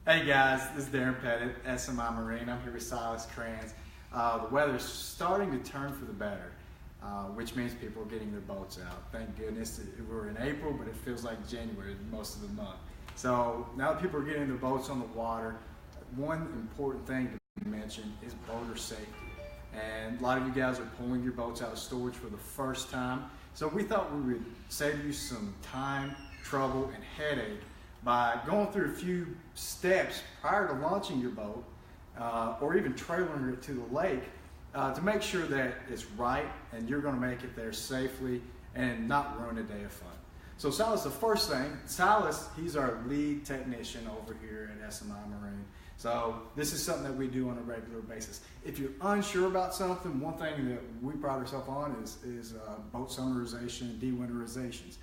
Hey guys, this is Darren Pettit, SMI Marine. I'm here with Silas Kranz. The weather's starting to turn for the better, which means people are getting their boats out. Thank goodness we're in April, but it feels like January most of the month. So now that people are getting their boats on the water, one important thing to mention is boater safety. And a lot of you guys are pulling your boats out of storage for the first time. So we thought we would save you some time, trouble, and headache by going through a few steps prior to launching your boat or even trailering it to the lake to make sure that it's right and you're going to make it there safely and not ruin a day of fun. So Silas, the first thing, Silas, he's our lead technician over here at SMI Marine. So this is something that we do on a regular basis. If you're unsure about something, one thing that we pride ourselves on is boat sonorization and dewinterizations.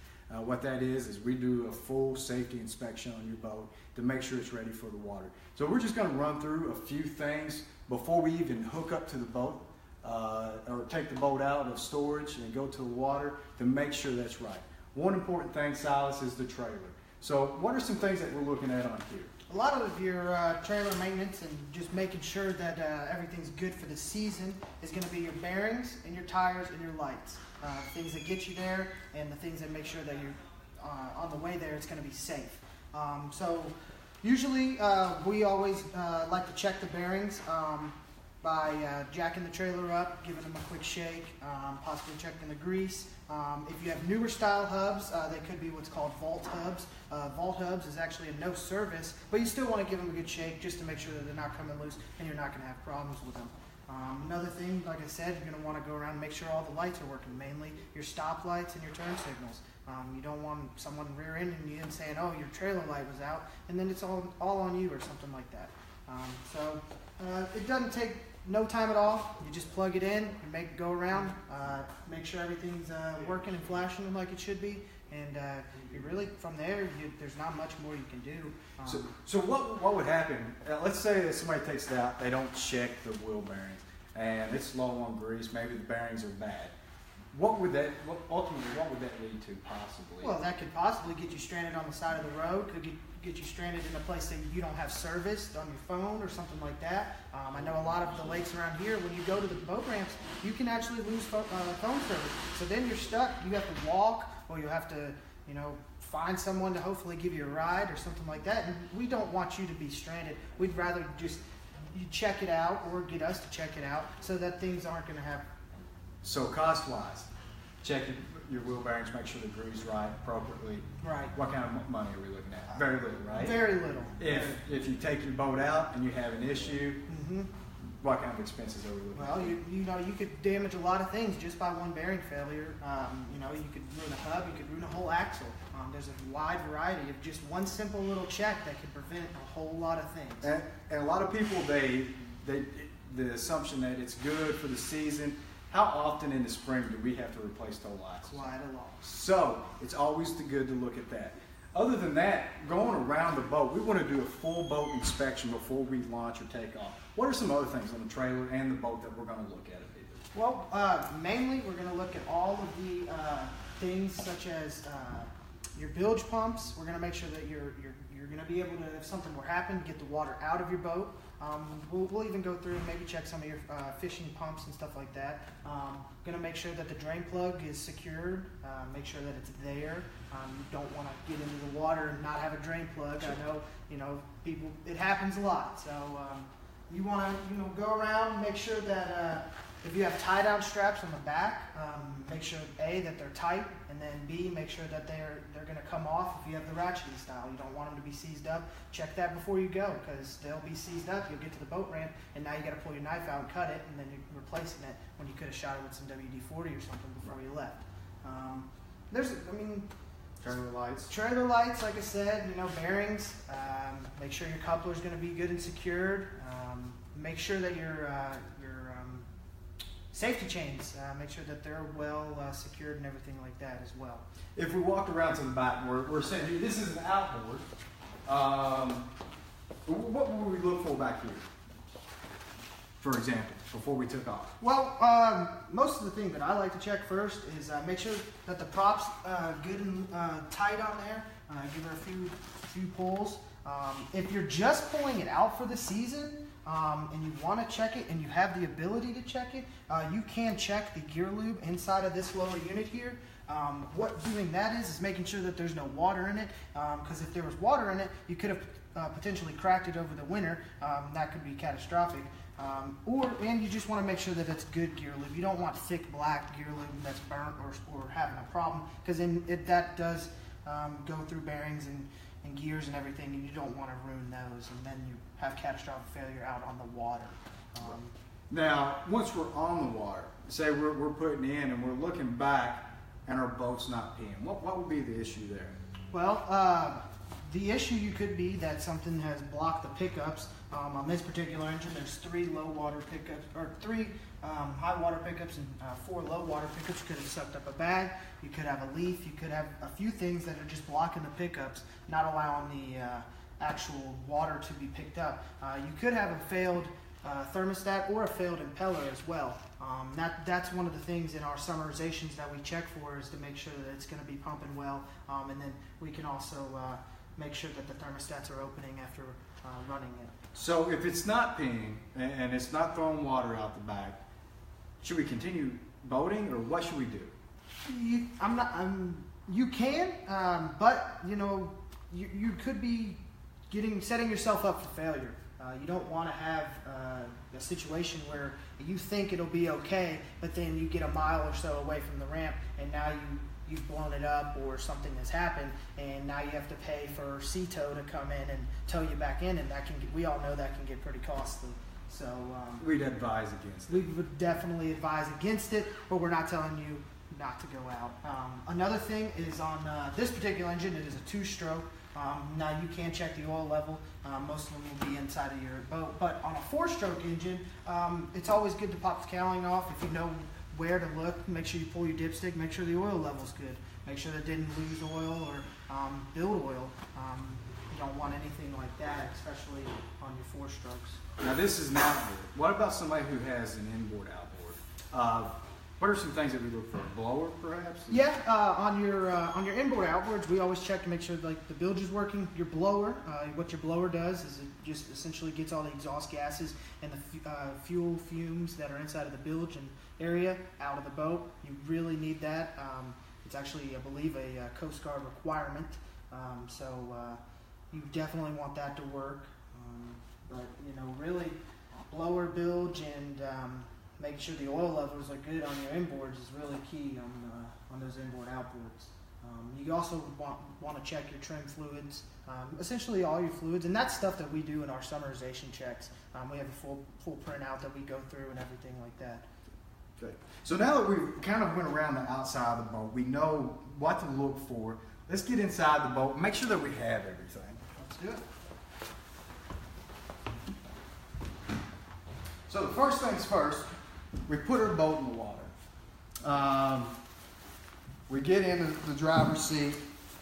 What that is we do a full safety inspection on your boat to make sure it's ready for the water. So we're just going to run through a few things before we even hook up to the boat or take the boat out of storage and go to the water to make sure that's right. One important thing, Silas, is the trailer. So what are some things that we're looking at on here? A lot of your trailer maintenance and just making sure that everything's good for the season is going to be your bearings and your tires and your lights. Things that get you there and the things that make sure that you're on the way there, it's going to be safe. So usually we always like to check the bearings by jacking the trailer up, giving them a quick shake, possibly checking the grease. If you have newer style hubs, they could be what's called vault hubs. Vault hubs is actually a no service, but you still want to give them a good shake just to make sure that they're not coming loose and you're not going to have problems with them. Another thing, like I said, you're going to want to go around and make sure all the lights are working, mainly your stop lights and your turn signals. You don't want someone rear-ending you and saying, oh, your trailer light was out, and then it's all on you or something like that. It doesn't take no time at all. You just plug it in, you make it go around, make sure everything's working and flashing like it should be, and you really, from there, there's not much more you can do. So what would happen? Let's say that somebody takes it out, they don't check the wheel bearings, and it's low on grease, maybe the bearings are bad. Ultimately, what would that lead to possibly? Well, that could possibly get you stranded on the side of the road, could get you stranded in a place that you don't have serviced on your phone or something like that. I know a lot of the lakes around here, when you go to the boat ramps, you can actually lose phone service. So then you're stuck. You have to walk, or you have to, find someone to hopefully give you a ride or something like that. And we don't want you to be stranded. We'd rather just you check it out or get us to check it out so that things aren't going to happen. So cost-wise, check your wheel bearings, make sure the groove's right appropriately. Right. What kind of money are we looking at? Very little, right? Very little. If you take your boat out and you have an issue, what kind of expenses are we looking at? Well, you could damage a lot of things just by one bearing failure. You could ruin a hub, you could ruin a whole axle. There's a wide variety of just one simple little check that could prevent a whole lot of things. And a lot of people, the assumption that it's good for the season. How often in the spring do we have to replace tow axles? Quite a lot. So it's always good to look at that. Other than that, going around the boat, we want to do a full boat inspection before we launch or take off. What are some other things on the trailer and the boat that we're going to look at? Well, mainly we're going to look at all of the things such as your bilge pumps. We're going to make sure that you're going to be able to, if something were to happen, get the water out of your boat. We'll even go through and maybe check some of your fishing pumps and stuff like that. Going to make sure that the drain plug is secured, make sure that it's there. You don't want to get into the water and not have a drain plug. Sure. I know, people, it happens a lot. So you want to go around and make sure that if you have tie-down straps on the back, make sure A, that they're tight, and then B, make sure that they're going to come off if you have the ratcheting style. You don't want them to be seized up. Check that before you go, because they'll be seized up. You'll get to the boat ramp, and now you got to pull your knife out and cut it, and then you're replacing it when you could have shot it with some WD-40 or something before you left. Trailer lights. Trailer lights, like I said, bearings. Make sure your coupler's going to be good and secured. Make sure that your safety chains, make sure that they're well secured and everything like that as well. If we walked around to the back, we're saying, hey, this is an outboard. What would we look for back here, for example, before we took off? Well, most of the thing that I like to check first is make sure that the prop's good and tight on there. give her a few pulls. If you're just pulling it out for the season and you want to check it and you have the ability to check it, you can check the gear lube inside of this lower unit here. What doing that is making sure that there's no water in it, because if there was water in it, you could have potentially cracked it over the winter. That could be catastrophic. And you just want to make sure that it's good gear lube. You don't want thick black gear lube that's burnt or having a problem, because then that does go through bearings and gears and everything, and you don't want to ruin those, and then you have catastrophic failure out on the water. Now, once we're on the water, say we're putting in and we're looking back and our boat's not peeing, what would be the issue there? Well, the issue could be that something has blocked the pickups. On this particular engine, there's 3 low water pickups, or 3 high water pickups and 4 low water pickups. You could have sucked up a bag, you could have a leaf, you could have a few things that are just blocking the pickups, not allowing the actual water to be picked up. You could have a failed thermostat or a failed impeller as well. That's one of the things in our summerizations that we check for, is to make sure that it's going to be pumping well, and then we can also make sure that the thermostats are opening after running it. So if it's not peeing and it's not throwing water out the back, should we continue boating, or what should we do? You can, but you could be setting yourself up for failure. You don't want to have a situation where you think it'll be okay, but then you get a mile or so away from the ramp, and now you've blown it up, or something has happened, and now you have to pay for sea tow to come in and tow you back in, and we all know that can get pretty costly. So we'd advise against it. We would definitely advise against it, but we're not telling you not to go out. Another thing is, on this particular engine, it is a 2-stroke. Now you can check the oil level. Most of them will be inside of your boat. But on a 4-stroke engine, it's always good to pop the cowling off. If you know where to look, make sure you pull your dipstick, make sure the oil level's good. Make sure that it didn't lose oil or build oil. You don't want anything like that, especially on your 4-strokes. Now this is an outboard. What about somebody who has an inboard outboard? What are some things that we look for? A blower, perhaps? Yeah, on your inboard outboards, we always check to make sure like the bilge is working. Your blower, what your blower does is it just essentially gets all the exhaust gases and the fuel fumes that are inside of the bilge and area out of the boat. You really need that. It's actually, I believe, a Coast Guard requirement. So you definitely want that to work. But really, blower, bilge, and making sure the oil levels are good on your inboards is really key on those inboard outboards. You also want to check your trim fluids, essentially all your fluids, and that's stuff that we do in our summarization checks. We have a full printout that we go through and everything like that. Good. So now that we've kind of went around the outside of the boat, we know what to look for. Let's get inside the boat and make sure that we have everything. Let's do it. So the first things first, we put our boat in the water. We get into the driver's seat.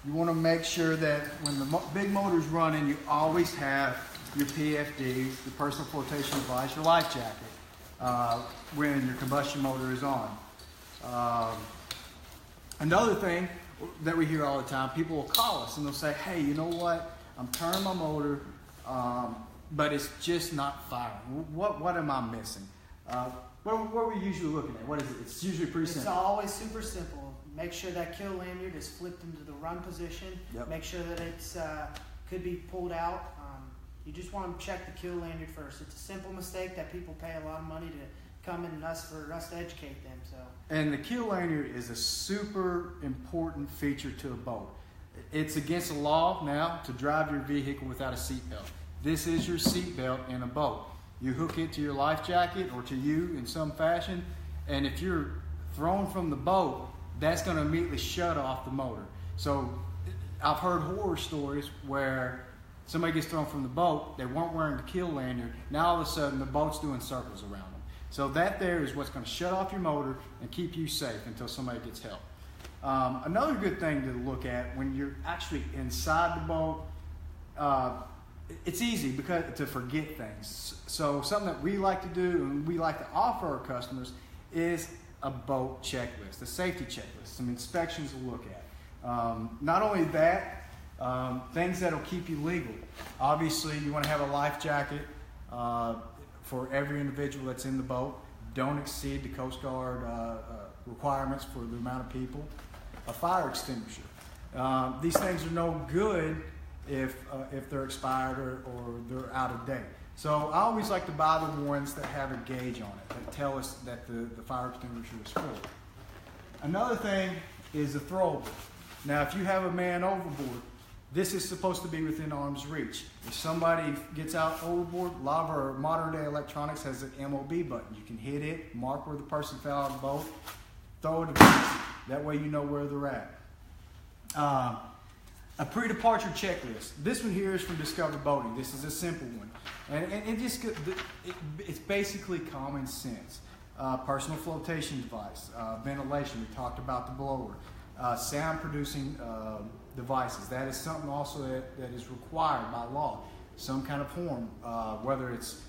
You want to make sure that when the big motor's running, you always have your PFD, the personal flotation device, your life jacket, when your combustion motor is on. Another thing that we hear all the time, people will call us and they'll say, hey, you know what? I'm turning my motor, but it's just not firing. What am I missing? What are we usually looking at? What is it? It's usually pretty simple. It's always super simple. Make sure that kill lanyard is flipped into the run position. Yep. Make sure that it's could be pulled out. You just want to check the kill lanyard first. It's a simple mistake that people pay a lot of money to come in for us to educate them. So. And the kill lanyard is a super important feature to a boat. It's against the law now to drive your vehicle without a seatbelt. This is your seatbelt in a boat. You hook it to your life jacket or to you in some fashion, and if you're thrown from the boat, that's going to immediately shut off the motor. So I've heard horror stories where somebody gets thrown from the boat, they weren't wearing the kill lanyard, now all of a sudden the boat's doing circles around them. So that there is what's going to shut off your motor and keep you safe until somebody gets help. Another good thing to look at when you're actually inside the boat, it's easy to forget things. So something that we like to do and we like to offer our customers is a boat checklist, a safety checklist, some inspections to look at. Not only that, Things that'll keep you legal. Obviously, you want to have a life jacket for every individual that's in the boat. Don't exceed the Coast Guard requirements for the amount of people. A fire extinguisher. These things are no good if they're expired or they're out of date. So I always like to buy the ones that have a gauge on it that tell us that the fire extinguisher is full. Another thing is a throwable. Now, if you have a man overboard, this is supposed to be within arm's reach. If somebody gets out overboard, a lot of our modern day electronics has an MOB button. You can hit it, mark where the person fell out of the boat, throw a device. That way you know where they're at. A pre-departure checklist. This one here is from Discover Boating. This is a simple one. And it's basically common sense. Personal flotation device, ventilation, we talked about the blower, sound producing devices. That is something also that is required by law. Some kind of horn, whether it's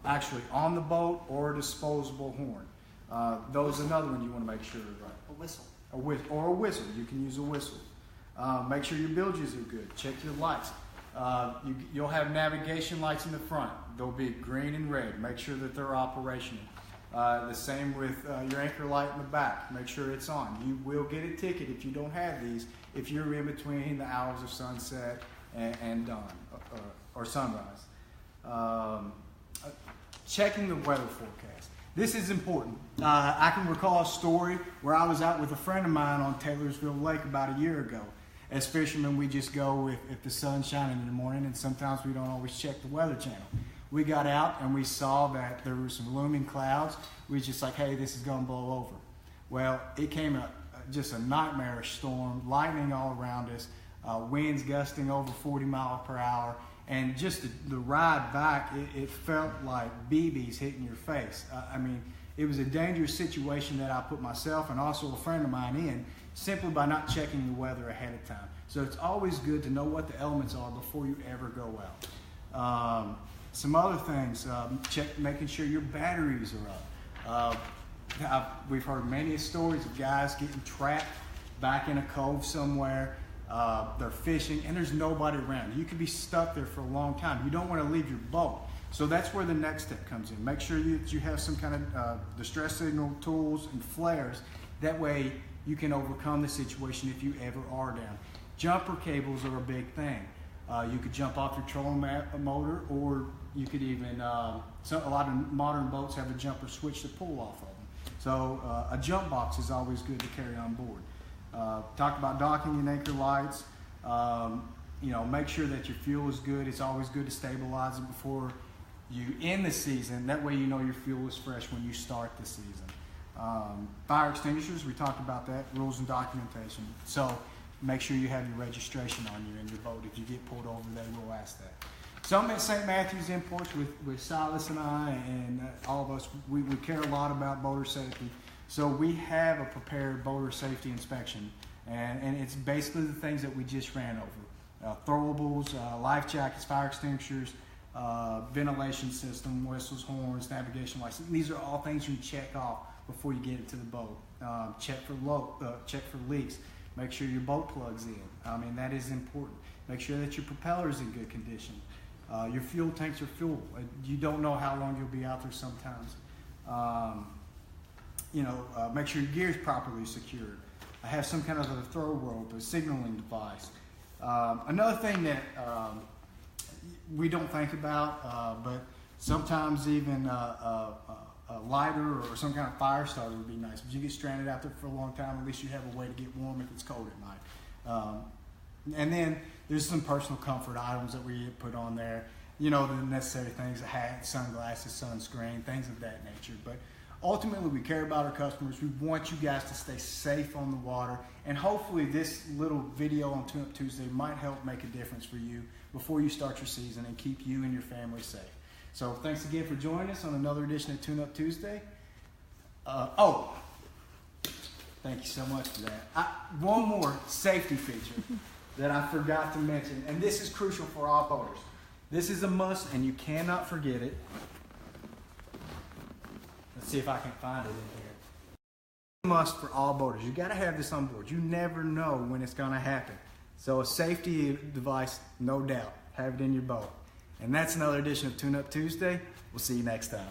actually on the boat or a disposable horn. Those are another one you want to make sure is right. A whistle. Or a whistle. You can use a whistle. Make sure your bilges are good. Check your lights. You'll have navigation lights in the front. They'll be green and red. Make sure that they're operational. The same with your anchor light in the back. Make sure it's on. You will get a ticket if you don't have these, if you're in between the hours of sunset and dawn or sunrise. Checking the weather forecast. This is important. I can recall a story where I was out with a friend of mine on Taylorsville Lake about a year ago. As fishermen, we just go if the sun's shining in the morning, and sometimes we don't always check the Weather Channel. We got out and we saw that there were some looming clouds. We was just like, hey, this is going to blow over. Well, it came just a nightmarish storm, lightning all around us, winds gusting over 40 miles per hour, and just the ride back, it felt like BBs hitting your face. I mean, it was a dangerous situation that I put myself and also a friend of mine in, simply by not checking the weather ahead of time. So it's always good to know what the elements are before you ever go out. Some other things, making sure your batteries are up. We've heard many stories of guys getting trapped back in a cove somewhere. They're fishing and there's nobody around. You could be stuck there for a long time. You don't want to leave your boat. So that's where the next step comes in. Make sure that you have some kind of distress signal tools and flares. That way you can overcome the situation if you ever are down. Jumper cables are a big thing. You could jump off your trolling motor, or you could even, a lot of modern boats have a jumper switch to pull off of them. So a jump box is always good to carry on board. Talk about docking and anchor lights. Make sure that your fuel is good. It's always good to stabilize it before you end the season. That way you know your fuel is fresh when you start the season. Fire extinguishers, we talked about that, rules and documentation. So make sure you have your registration on you in your boat. If you get pulled over, they will ask that. Some at St. Matthews Imports with Silas and I and all of us, we care a lot about boater safety. So we have a prepared boater safety inspection. And it's basically the things that we just ran over. Throwables, life jackets, fire extinguishers, ventilation system, whistles, horns, navigation lights. These are all things you check off before you get into the boat. Check for leaks. Make sure your boat plugs in. I mean, that is important. Make sure that your propeller is in good condition. Your fuel tanks are full. You don't know how long you'll be out there sometimes. Make sure your gear is properly secured. Have some kind of a throw rope, a signaling device. Another thing that we don't think about, but sometimes even a lighter or some kind of fire starter would be nice. If you get stranded out there for a long time, at least you have a way to get warm if it's cold at night. And then there's some personal comfort items that we put on there. The necessary things, a hat, sunglasses, sunscreen, things of that nature. But ultimately, we care about our customers. We want you guys to stay safe on the water. And hopefully this little video on Tune Up Tuesday might help make a difference for you before you start your season and keep you and your family safe. So thanks again for joining us on another edition of Tune Up Tuesday. Thank you so much for that. One more safety feature that I forgot to mention, and this is crucial for all boaters. This is a must, and you cannot forget it. Let's see if I can find it in here. It's a must for all boaters. You got to have this on board. You never know when it's going to happen. So a safety device, no doubt. Have it in your boat. And that's another edition of Tune Up Tuesday. We'll see you next time.